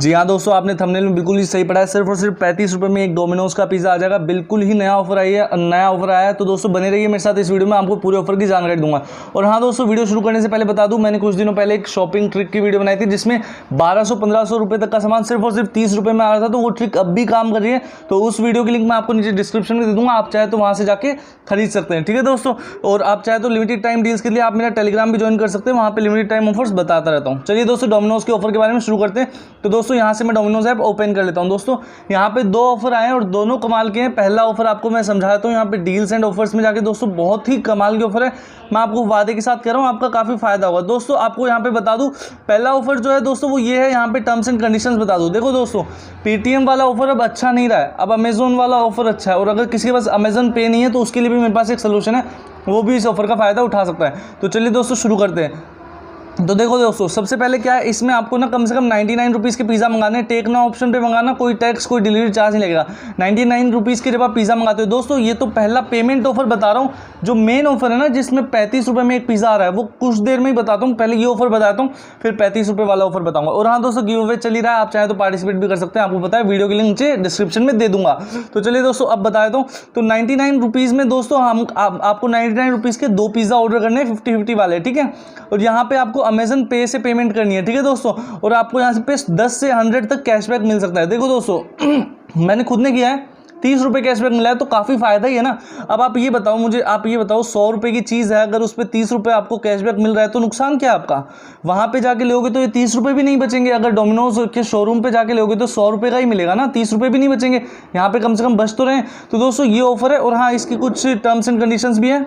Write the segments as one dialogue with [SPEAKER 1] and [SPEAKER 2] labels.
[SPEAKER 1] जी हाँ दोस्तों, आपने थंबनेल में बिल्कुल ही सही पढ़ा है। सिर्फ और सिर्फ 35 रुपये में एक डोमिनोज का पिज़्ज़ा आ जाएगा। बिल्कुल ही नया ऑफर आया है। तो दोस्तों बने रहिए मेरे साथ इस वीडियो में, आपको पूरे ऑफर की जानकारी दूंगा। और हाँ दोस्तों, वीडियो शुरू करने से पहले बता दूं, मैंने कुछ दिनों पहले एक शॉपिंग ट्रिक की वीडियो बनाई थी जिसमें 1200-1500 रुपये तक का सामान सिर्फ और सिर्फ 30 रुपये में आ रहा था। तो वो ट्रिक अब भी काम कर रही है। तो उस वीडियो की लिंक मैं आपको नीचे डिस्क्रिप्शन में दे दूंगा, आप चाहे तो वहाँ से जाके खरीद सकते हैं। ठीक है दोस्तों, और आप चाहे तो लिमिटेड टाइम डील्स के लिए आप मेरा टेलीग्राम भी ज्वाइन कर सकते हैं, वहाँ पे लिमिटेड टाइम ऑफर्स बताता रहता हूँ। चलिए दोस्तों, डोमिनोज के ऑफर के बारे में शुरू करते हैं। तो दोस्तों यहाँ से मैं डोमिनोज ऐप ओपन कर लेता हूं। दोस्तों यहाँ पे दो ऑफर आए हैं और दोनों कमाल के हैं। पहला ऑफर आपको मैं समझाता हूं, यहाँ पे डील्स एंड ऑफर्स में जाके दोस्तों बहुत ही कमाल के ऑफर है। मैं आपको वादे के साथ कह रहा हूं, आपका काफी फायदा होगा। दोस्तों आपको यहाँ पे बता दूं, पहला ऑफर जो है दोस्तों वो ये है, यहाँ पे टर्म्स एंड कंडीशंस बता दूं। देखो दोस्तों, पेटीएम वाला ऑफर अब अच्छा नहीं रहा है, अब अमेजोन वाला ऑफर अच्छा है। और अगर किसी के पास अमेजोन पे नहीं है तो उसके लिए भी मेरे पास एक सोल्यूशन है, वो भी इस ऑफर का फायदा उठा सकता है। तो चलिए दोस्तों शुरू करते हैं। तो देखो दोस्तों, सबसे पहले क्या है, इसमें आपको ना कम से कम 99 रुपीज़ के पिज़्ज़ा मंगाने, टेक ना ऑप्शन पे मंगाना, कोई टैक्स कोई डिलीवरी चार्ज नहीं लगेगा। 99 रुपीज़ के जब आप पिज़्ज़ा मंगाते हो दोस्तों, ये तो पहला पेमेंट ऑफर बता रहा हूँ। जो मेन ऑफर है ना जिसमें 35 रुपये में एक पिज़्ज़ा आ रहा है, वो कुछ देर में ही बताता हूँ। पहले ये ऑफर बताता हूँ, फिर 35 रुपये वाला ऑफर बताऊँगा। और हाँ दोस्तों, गिव अवे चल ही रहा है, आप चाहे तो पार्टिसिपेट भी कर सकते हैं, आपको पता है, वीडियो की लिंक नीचे डिस्क्रिप्शन में दे दूंगा। तो चलिए दोस्तों अब बता देता हूँ। तो 99 रुपीज़ में दोस्तों आपको 99 रुपीज़ के 2 पिज़्ज़ा ऑर्डर करने हैं 50-50 वाले, ठीक है। और यहाँ पे आपको अमेजन पे से पेमेंट करनी है, ठीक है दोस्तों। और आपको यहाँ पे 10 से 100 तक कैशबैक मिल सकता है। देखो दोस्तों मैंने खुद ने किया है, 30 रुपये कैशबैक मिला है, तो काफ़ी फायदा ही है ना। अब आप ये बताओ मुझे, आप ये बताओ 100 रुपये की चीज़ है, अगर उस पर 30 रुपये आपको कैशबैक मिल रहा है तो नुकसान क्या है आपका। वहाँ पे जाके लोगे तो ये 30 रुपये भी नहीं बचेंगे। अगर डोमिनोज के शोरूम पे जाके लोगे तो 100 रुपये का ही मिलेगा ना, 30 रुपये भी नहीं बचेंगे। यहाँ पे कम से कम बच तो रहे। तो दोस्तों ये ऑफर है, और हाँ इसकी कुछ टर्म्स एंड कंडीशंस भी है।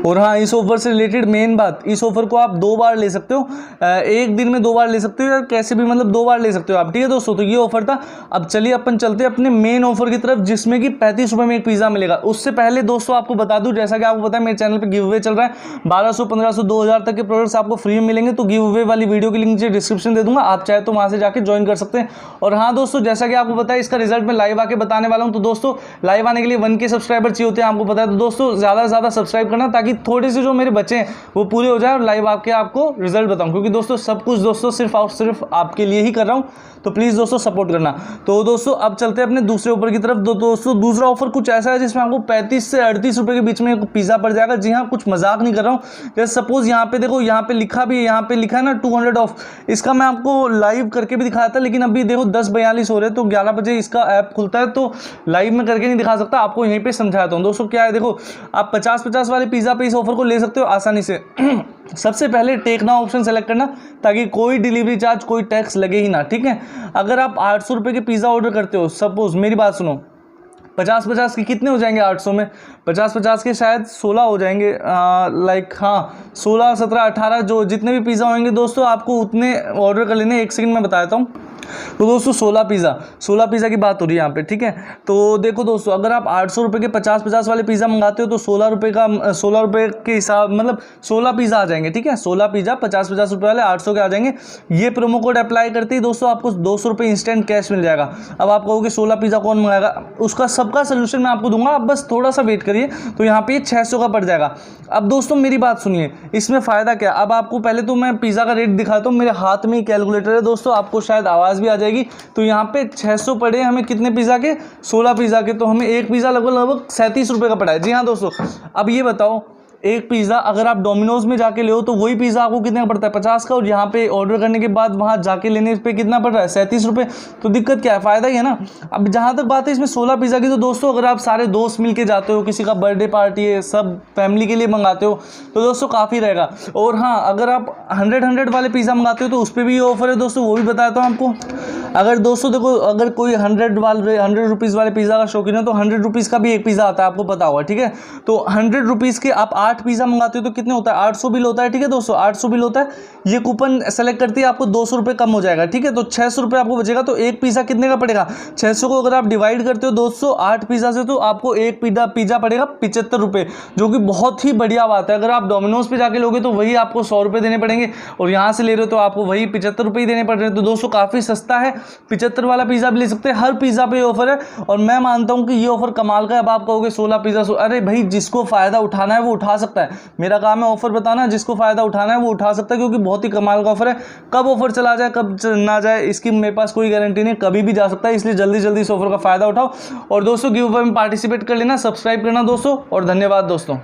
[SPEAKER 1] और हाँ, इस ऑफर से रिलेटेड मेन बात, इस ऑफर को आप 2 बार ले सकते हो, एक दिन में 2 बार ले सकते हो, या कैसे भी मतलब 2 बार ले सकते हो आप, ठीक है दोस्तों। तो ये ऑफर था। अब चलिए अपन चलते हैं अपने मेन ऑफर की तरफ, जिसमें कि 35 रुपये में एक पिज़्ज़ा मिलेगा। उससे पहले दोस्तों आपको बता दूं, जैसा कि आपको पता है मेरे चैनल पे गिव अवे चल रहा है, 1200, 1500, 2000 तक के प्रोडक्ट्स आपको फ्री में मिलेंगे। तो गिव अवे वाली वीडियो की लिंक नीचे डिस्क्रिप्शन दे दूंगा, आप चाहे तो वहाँ से जाकर ज्वाइन कर सकते हैं। और हाँ दोस्तों, जैसा कि आपको पता है इसका रिजल्ट मैं लाइव आके बताने वाला हूँ। तो दोस्तों लाइव आने के लिए 1K सब्सक्राइबर चाहिए होते हैं, आपको पता है। तो दोस्तों ज़्यादा से ज़्यादा सब्सक्राइब करना, ताकि थोड़े से जो मेरे बच्चे हैं वो पूरे हो जाए और लाइव आके आपको रिजल्ट बताऊं। क्योंकि दोस्तों सब कुछ दोस्तों सिर्फ और सिर्फ आपके लिए ही कर रहा हूं, तो प्लीज़ दोस्तों सपोर्ट करना। तो दोस्तों अब चलते हैं अपने दूसरे ऑफर की तरफ। दोस्तों दूसरा ऑफर कुछ ऐसा है जिसमें आपको 35 से 38 रुपये के बीच में पिज़्ज़ा पड़ जाएगा। जी हाँ, कुछ मजाक नहीं कर रहा हूँ। जैसे सपोज यहाँ पे देखो, यहाँ पे लिखा भी है, यहाँ पे लिखा है ना 200 ऑफ। इसका मैं आपको लाइव करके भी दिखाया था, लेकिन अभी देखो 10:42 हो रहे हैं, तो 11 बजे इसका ऐप खुलता है, तो लाइव में करके नहीं दिखा सकता, आपको यहीं पर समझाता हूँ। दोस्तों क्या है, देखो आप 50-50 वाले पिज़्ज़ा पे इस ऑफर को ले सकते हो आसानी से। सबसे पहले टेक ना ऑप्शन सेलेक्ट करना, ताकि कोई डिलीवरी चार्ज कोई टैक्स लगे ही ना, ठीक है। अगर आप 800 रुपये के पिज़्ज़ा ऑर्डर करते हो, सपोज मेरी बात सुनो, 50-50 के कितने हो जाएंगे 800 में, 50-50 के शायद 16 हो जाएंगे, लाइक हाँ 16, 17, 18 जो जितने भी पिज़्ज़ा होंगे दोस्तों, आपको उतने ऑर्डर कर लेने। एक सेकंड में बता देता हूँ। तो दोस्तों 16 पिज़्ज़ा की बात हो रही है यहाँ पे, ठीक है। तो देखो दोस्तों, अगर आप 800 रुपये के 50-50 वाले पिज़्ज़ा मंगाते हो तो 16 रुपये के हिसाब, मतलब 16 पिज़्ज़ा आ जाएंगे, ठीक है। 16 पिज़्ज़ा 50-50 रुपये वाले 800 के आ जाएंगे। ये प्रोमो कोड अप्लाई करते ही दोस्तों आपको 200 रुपये इंस्टेंट कैश मिल जाएगा। अब आप कहोगे 16 पिज़्ज़ा कौन मंगाएगा, उसका सबका सोल्यूशन मैं आपको दूंगा, आप बस थोड़ा सा वेट करिए। तो यहाँ पे 600 का पड़ जाएगा। अब दोस्तों मेरी बात सुनिए, इसमें फ़ायदा क्या। अब आपको पहले तो मैं पिज़्ज़ा का रेट दिखाता हूँ, मेरे हाथ में ही कैलकुलेटर है दोस्तों, आपको शायद आवाज़ भी आ जाएगी। तो यहाँ पे 600 पड़े हमें कितने पिज़्ज़ा के, 16 पिज़्ज़ा के, तो हमें एक पिज़्ज़ा लगभग 37 रुपये का पड़ा है। जी हाँ दोस्तों, अब ये बताओ, एक पिज़्ज़ा अगर आप डोमिनोज में जाके ले तो वही पिज़्ज़ा आपको कितने का पड़ता है, 50 का, और यहाँ पे ऑर्डर करने के बाद वहाँ जाके लेने पे कितना पड़ रहा है, 37 रुपये। तो दिक्कत क्या है, फ़ायदा ही है ना। अब जहाँ तक बात है इसमें 16 पिज़्ज़ा की, तो दोस्तों अगर आप सारे दोस्त मिल के जाते हो, किसी का बर्थडे पार्टी है, सब फैमिली के लिए मंगाते हो, तो दोस्तों काफ़ी रहेगा। और हाँ, अगर आप 100 वाले पिज़्ज़ा मंगाते हो तो उस पर भी ये ऑफर है दोस्तों, वो भी बताता हूँ आपको। अगर दोस्तों देखो, अगर कोई 100 रुपीज़ वाले पिज़्ज़ा का शौकीन है तो 100 रुपीज़ का भी एक पिज़्ज़ा आता है, आपको पता होगा, ठीक है। तो 100 रुपीज़ के आप 8 पिज़्ज़ा मंगाते हो तो कितने होता है, 800 बिल होता है, ठीक है दोस्तों, 800 बिल होता है। ये कूपन सेलेक्ट करती है, आपको 200 रुपये कम हो जाएगा, ठीक है। तो 600 रुपये आपको बचेगा। तो एक पिज़्ज़ा कितने का पड़ेगा, 600 को अगर आप डिवाइड करते हो दोस्तों 8 पिज़्ज़ा से, तो आपको एक पिज़्ज़ा पड़ेगा 75 रुपये, जो कि बहुत ही बढ़िया बात है। अगर आप डोमिनोज पे जाके लोगे तो वही आपको 100 रुपये देने पड़ेंगे, और यहाँ से ले रहे हो तो आपको वही 75 रुपये ही देने पड़ रहे हैं। तो दोस्तों काफ़ी सस्ता है, 75 वाला पिज़्ज़ा भी ले सकते हैं। हर पिज़्ज़ा पे ऑफर है और मैं मानता हूँ कि ये ऑफर कमाल का है। अब आप कहोगे 16 पिज़्ज़ा, अरे भाई जिसको फ़ायदा उठाना है वो उठा सकता है। मेरा काम है ऑफर बताना, जिसको फ़ायदा उठाना है वो उठा सकता है, क्योंकि बहुत ही कमाल का ऑफर है। कब ऑफर चला जाए कब ना जाए इसकी मेरे पास कोई गारंटी नहीं, कभी भी जा सकता है। इसलिए जल्दी जल्दी इस ऑफर का फ़ायदा उठाओ और दोस्तों गिव अवे में पार्टिसिपेट कर लेना, सब्सक्राइब करना दोस्तों, और धन्यवाद दोस्तों।